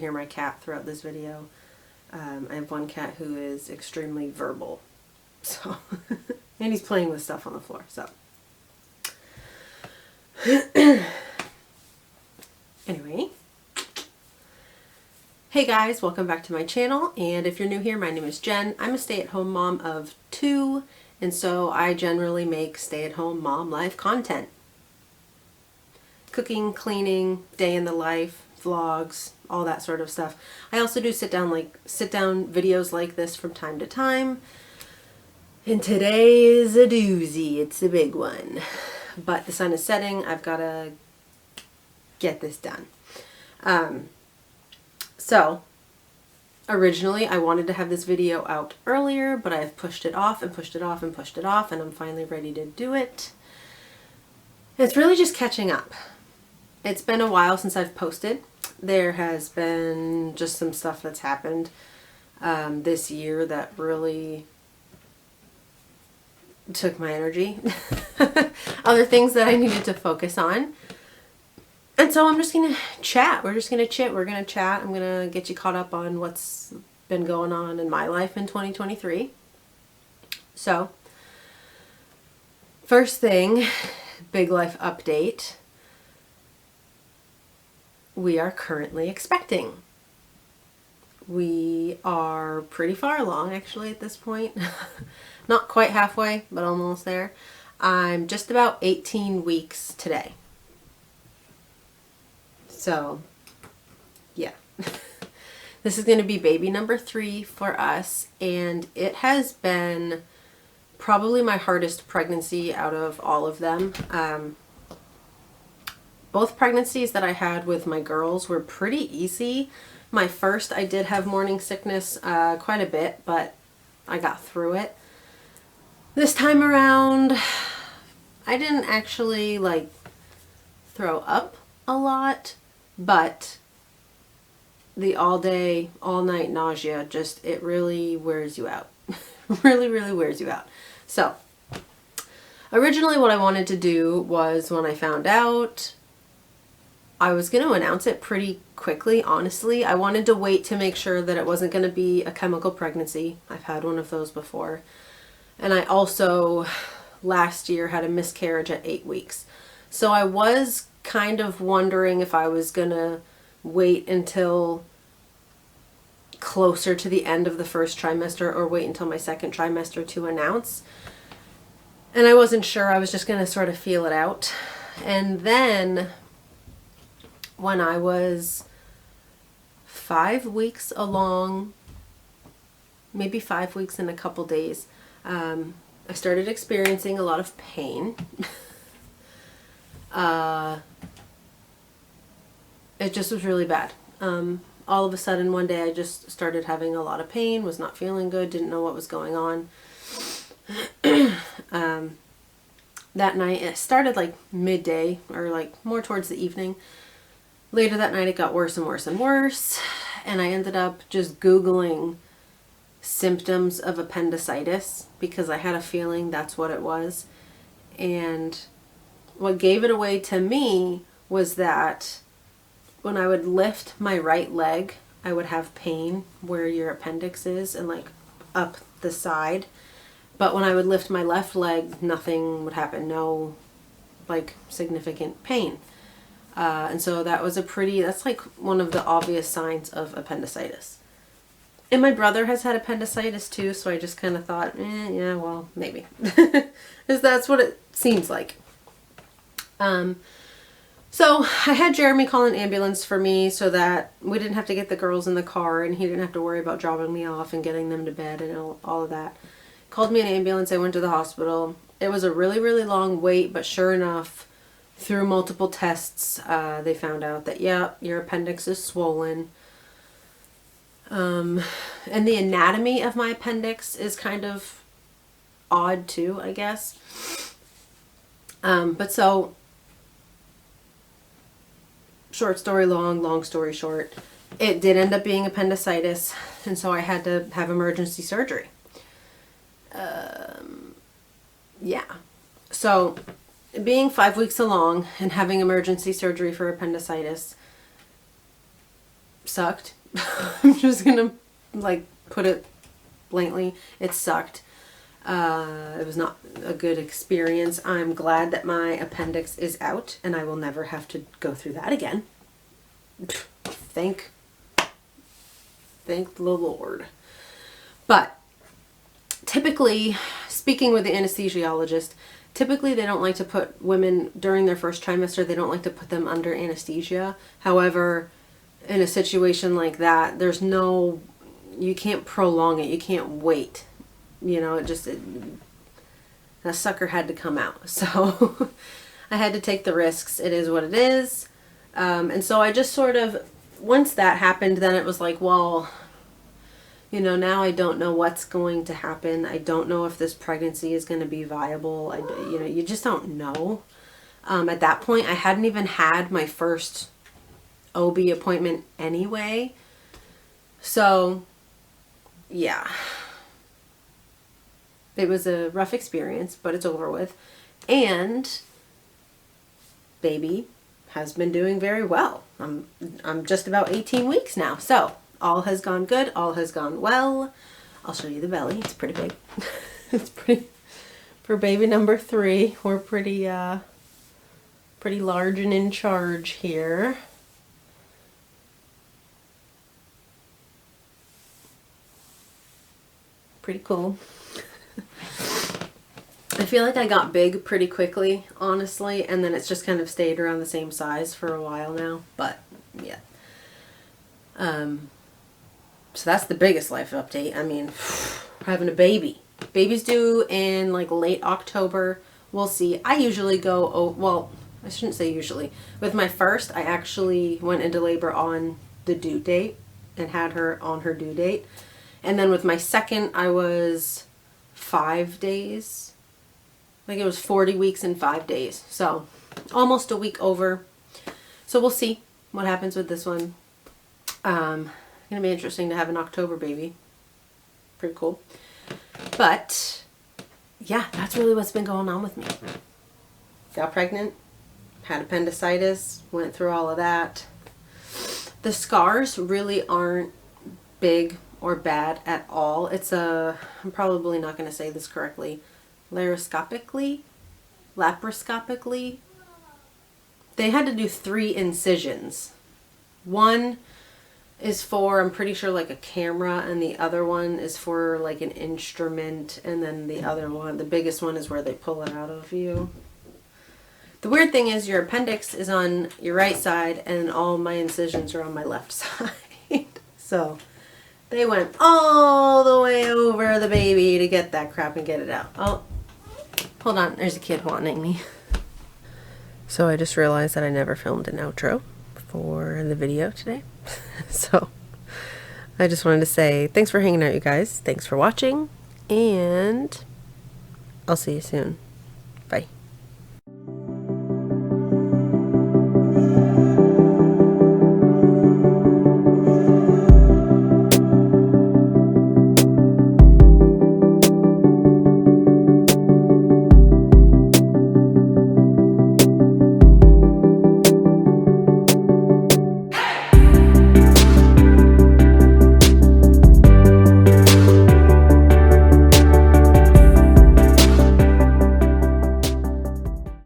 hear my cat throughout this video. I have one cat who is extremely verbal, so and he's playing with stuff on the floor, so anyway. Hey guys, welcome back to my channel, and if you're new here, my name is Jen. I'm a stay-at-home mom of 2, and so I generally make stay-at-home mom life content. Cooking, cleaning, day in the life, vlogs, all that sort of stuff. I also do sit down videos like this from time to time. And today is a doozy. It's a big one. But the sun is setting. I've got to get this done. So originally I wanted to have this video out earlier, but I've pushed it off and pushed it off and pushed it off, and I'm finally ready to do it. It's really just catching up. It's been a while since I've posted. There has been just some stuff that's happened this year that really took my energy. Other things that I needed to focus on. And so I'm just going to chat. We're just going to chit. We're going to chat. I'm going to get you caught up on what's been going on in my life in 2023. So, first thing, big life update. We are currently expecting. We are pretty far along actually at this point. Not quite halfway, but almost there. I'm just about 18 weeks today. So, yeah. This is going to be baby number 3 for us, and it has been probably my hardest pregnancy out of all of them. Both pregnancies that I had with my girls were pretty easy. My first, I did have morning sickness quite a bit, but I got through it. This time around, I didn't actually throw up a lot, but the all day, all night nausea, it really wears you out. Really, really wears you out. So, originally what I wanted to do was, when I found out, I was going to announce it pretty quickly, honestly. I wanted to wait to make sure that it wasn't going to be a chemical pregnancy. I've had one of those before. And I also, last year, had a miscarriage at 8 weeks. So I was kind of wondering if I was going to wait until closer to the end of the first trimester or wait until my second trimester to announce. And I wasn't sure. I was just going to sort of feel it out. And then when I was 5 weeks along, maybe 5 weeks and a couple days, I started experiencing a lot of pain. It just was really bad. All of a sudden one day I just started having a lot of pain, was not feeling good, didn't know what was going on. That night, it started like midday or more towards the evening. Later that night it got worse and worse and worse, and I ended up just Googling symptoms of appendicitis because I had a feeling that's what it was. And what gave it away to me was that when I would lift my right leg, I would have pain where your appendix is and up the side. But when I would lift my left leg, nothing would happen. No significant pain. And so that was that's one of the obvious signs of appendicitis. And my brother has had appendicitis too, so I just kind of thought, yeah, well, maybe. Because that's what it seems like. So I had Jeremy call an ambulance for me so that we didn't have to get the girls in the car and he didn't have to worry about dropping me off and getting them to bed and all of that. Called me an ambulance. I went to the hospital. It was a really, really long wait, but sure enough, through multiple tests, they found out that, yeah, your appendix is swollen. And the anatomy of my appendix is kind of odd too, I guess. But so, short story long, long story short, it did end up being appendicitis, and so I had to have emergency surgery. Yeah. So, being 5 weeks along and having emergency surgery for appendicitis, sucked. I'm just gonna like put it blankly. It sucked. It was not a good experience. I'm glad that my appendix is out and I will never have to go through that again. Thank the Lord. But typically, speaking with the anesthesiologist, typically they don't like to put women during their first trimester, they don't like to put them under anesthesia. However, in a situation like that, you can't prolong it. You can't wait. You know, that sucker had to come out. So I had to take the risks. It is what it is. And so I just sort of, once that happened, then it was like, well, you know, now I don't know what's going to happen. I don't know if this pregnancy is going to be viable. You know, you just don't know. At that point, I hadn't even had my first OB appointment anyway. So, yeah. It was a rough experience, but it's over with. And baby has been doing very well. I'm just about 18 weeks now. So, all has gone good. All has gone well. I'll show you the belly. It's pretty big. It's pretty, for baby number 3, we're pretty large and in charge here. Pretty cool. I feel like I got big pretty quickly, honestly, and then it's just kind of stayed around the same size for a while now, but yeah. So that's the biggest life update. I mean, having a baby. Baby's due in like late October. We'll see. I usually go, well, I shouldn't say usually. With my first, I actually went into labor on the due date and had her on her due date. And then with my second, I was 5 days. I think it was 40 weeks and 5 days. So almost a week over. So we'll see what happens with this one. Gonna be interesting to have an October baby. Pretty cool. But yeah, that's really what's been going on with me. Got pregnant, had appendicitis, went through all of that. The scars really aren't big or bad at all. It's I'm probably not going to say this correctly, laparoscopically. They had to do 3 incisions. One is for, I'm pretty sure, like a camera, and the other one is for like an instrument, and then the other one, the biggest one, is where they pull it out of you. The weird thing is your appendix is on your right side and all my incisions are on my left side. So they went all the way over the baby to get that crap and get it out. Oh, hold on. There's a kid wanting me. So I just realized that I never filmed an outro for the video today. So I just wanted to say thanks for hanging out, you guys. Thanks for watching, and I'll see you soon. Bye.